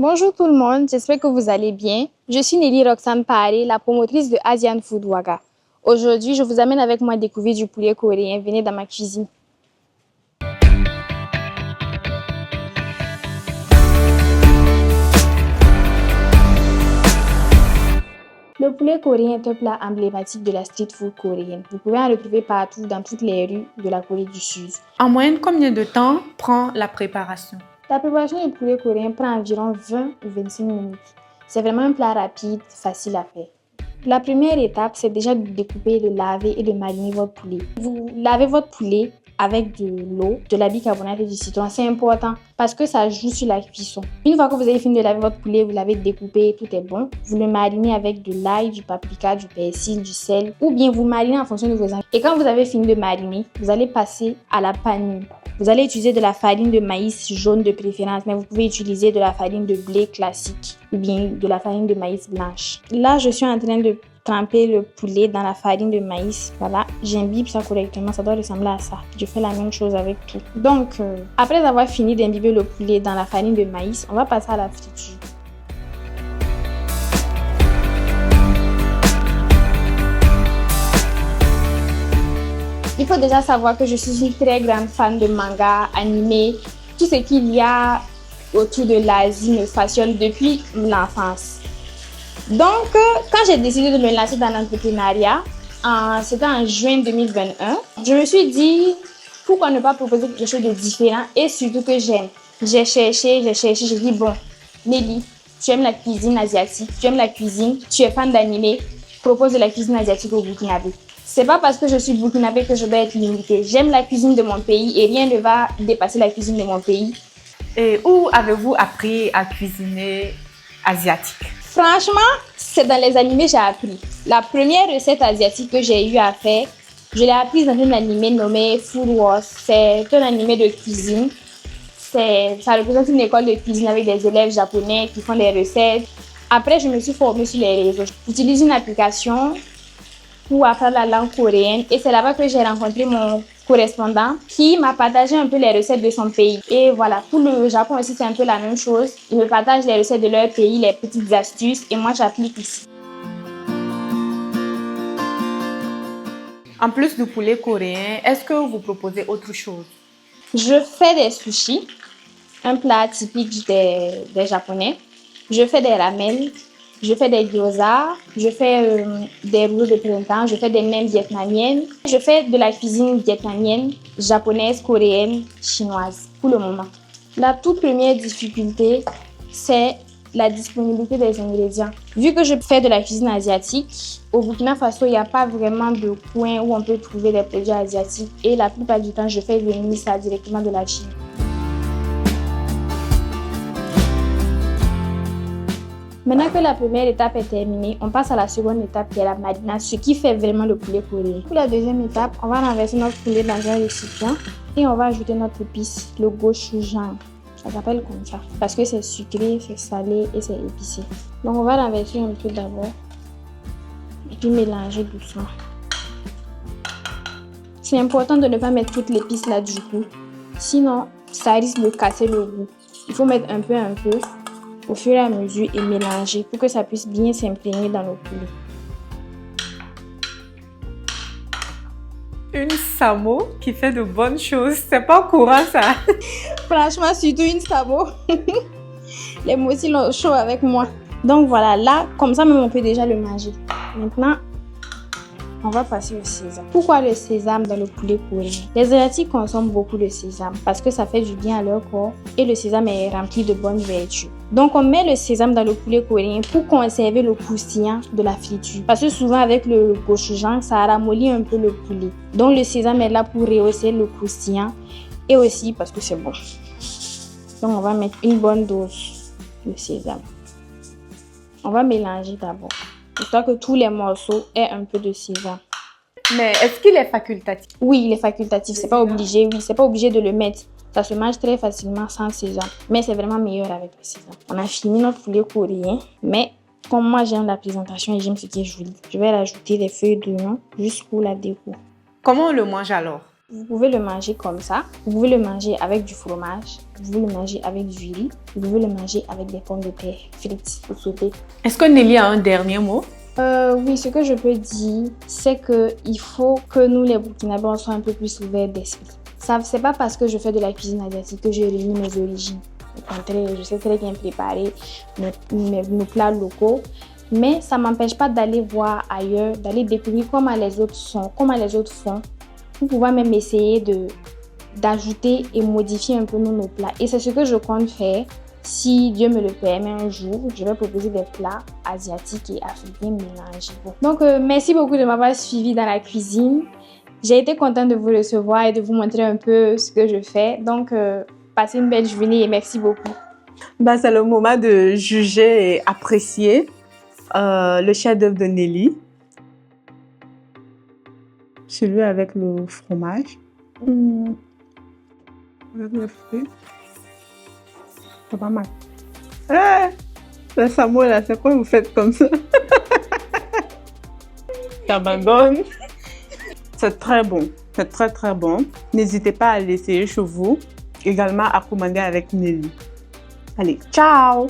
Bonjour tout le monde, j'espère que vous allez bien. Je suis Nelly Roxane Paré, la promotrice de Asian Food Waga. Aujourd'hui, je vous amène avec moi découvrir du poulet coréen. Venez dans ma cuisine. Le poulet coréen est un plat emblématique de la street food coréenne. Vous pouvez en retrouver partout dans toutes les rues de la Corée du Sud. En moyenne, combien de temps prend la préparation? La préparation du poulet coréen prend environ 20 ou 25 minutes. C'est vraiment un plat rapide, facile à faire. La première étape, c'est déjà de découper, de laver et de mariner votre poulet. Vous lavez votre poulet avec de l'eau, de la bicarbonate et du citron. C'est important parce que ça joue sur la cuisson. Une fois que vous avez fini de laver votre poulet, vous l'avez découpé, tout est bon. Vous le marinez avec de l'ail, du paprika, du persil, du sel ou bien vous marinez en fonction de vos ingrédients. Et quand vous avez fini de mariner, vous allez passer à la panure. Vous allez utiliser de la farine de maïs jaune de préférence, mais vous pouvez utiliser de la farine de blé classique ou bien de la farine de maïs blanche. Là, je suis en train de tremper le poulet dans la farine de maïs. Voilà, j'imbibe ça correctement, ça doit ressembler à ça. Je fais la même chose avec tout. Donc, après avoir fini d'imbiber le poulet dans la farine de maïs, on va passer à la friture. Il faut déjà savoir que je suis une très grande fan de manga, animé. Tout ce qu'il y a autour de l'Asie me passionne depuis l'enfance. Donc, quand j'ai décidé de me lancer dans l'entrepreneuriat, c'était en juin 2021, je me suis dit, pourquoi ne pas proposer quelque chose de différent et surtout que j'aime. J'ai cherché, j'ai dit, bon, Nelly, tu aimes la cuisine asiatique, tu aimes la cuisine, tu es fan d'animé, propose de la cuisine asiatique au Burkinabé. C'est pas parce que je suis burkinabé que je vais être limitée. J'aime la cuisine de mon pays et rien ne va dépasser la cuisine de mon pays. Et où avez-vous appris à cuisiner asiatique? Franchement, c'est dans les animés que j'ai appris. La première recette asiatique que j'ai eu à faire, je l'ai apprise dans un animé nommé Food Wars. C'est un animé de cuisine. Ça représente une école de cuisine avec des élèves japonais qui font des recettes. Après, je me suis formée sur les réseaux. J'utilise une application pour apprendre la langue coréenne et c'est là-bas que j'ai rencontré mon correspondant qui m'a partagé un peu les recettes de son pays. Et voilà, pour le Japon aussi, c'est un peu la même chose. Ils me partagent les recettes de leur pays, les petites astuces et moi, j'applique ici. En plus du poulet coréen, est-ce que vous proposez autre chose? Je fais des sushis, un plat typique des Japonais. Je fais des ramen. Je fais des gyoza, je fais des rouleaux de printemps, je fais des nems vietnamiennes. Je fais de la cuisine vietnamienne, japonaise, coréenne, chinoise, pour le moment. La toute première difficulté, c'est la disponibilité des ingrédients. Vu que je fais de la cuisine asiatique, au Burkina Faso, il n'y a pas vraiment de coin où on peut trouver des produits asiatiques. Et la plupart du temps, je fais venir ça directement de la Chine. Maintenant que la première étape est terminée, on passe à la seconde étape qui est la marinade, ce qui fait vraiment le poulet coréen. Pour la deuxième étape, on va renverser notre poulet dans un récipient et on va ajouter notre épice, le gochujang. Ça s'appelle comme ça parce que c'est sucré, c'est salé et c'est épicé. Donc on va renverser un peu d'abord et puis mélanger doucement. C'est important de ne pas mettre toute l'épice là du coup, sinon ça risque de casser le goût. Il faut mettre un peu au fur et à mesure et mélanger pour que ça puisse bien s'imprégner dans le poulet. Une samo qui fait de bonnes choses, c'est pas courant ça. Franchement, surtout une samo. Les mots aussi sont chauds avec moi. Donc voilà, là, comme ça même on peut déjà le manger. Maintenant, on va passer au sésame. Pourquoi le sésame dans le poulet coréen? Les Asiatiques consomment beaucoup de sésame parce que ça fait du bien à leur corps et le sésame est rempli de bonnes vertus. Donc on met le sésame dans le poulet coréen pour conserver le croustillant de la friture. Parce que souvent avec le gochujang, ça ramollit un peu le poulet. Donc le sésame est là pour rehausser le croustillant et aussi parce que c'est bon. Donc on va mettre une bonne dose de sésame. On va mélanger d'abord, histoire que tous les morceaux aient un peu de sésame. Mais est-ce qu'il est facultatif? Oui, il est facultatif, c'est pas obligé, oui, c'est pas obligé de le mettre. Ça se mange très facilement sans sésame, mais c'est vraiment meilleur avec le sésame. On a fini notre poulet coréen, mais comme moi j'aime la présentation et j'aime ce qui est joli, je vais rajouter des feuilles d'oignon juste pour la déco. Comment on le mange alors? Vous pouvez le manger comme ça. Vous pouvez le manger avec du fromage. Vous pouvez le manger avec du riz. Vous pouvez le manger avec des pommes de terre frites ou sautées. Est-ce que Nelly a un dernier mot? Oui, ce que je peux dire, c'est qu'il faut que nous, les Burkinabés, on soit un peu plus ouverts d'esprit. C'est pas parce que je fais de la cuisine asiatique que je réunis mes origines. Au contraire, je sais très bien préparer nos plats locaux. Mais ça ne m'empêche pas d'aller voir ailleurs, d'aller découvrir comment les autres sont, comment les autres font, pour pouvoir même essayer d'ajouter et modifier un peu nos plats. Et c'est ce que je compte faire. Si Dieu me le permet un jour, je vais proposer des plats asiatiques et africains mélangés. Donc, merci beaucoup de m'avoir suivi dans la cuisine. J'ai été contente de vous recevoir et de vous montrer un peu ce que je fais. Donc, passez une belle journée et merci beaucoup. C'est le moment de juger et apprécier le chef-d'œuvre de Nelly. Celui avec le fromage. Avec les fruits. C'est pas mal. Le Samoa, là, c'est quoi vous faites comme ça? J'abandonne. C'est très bon. C'est très, très bon. N'hésitez pas à l'essayer chez vous. Également à commander avec Nelly. Allez, ciao!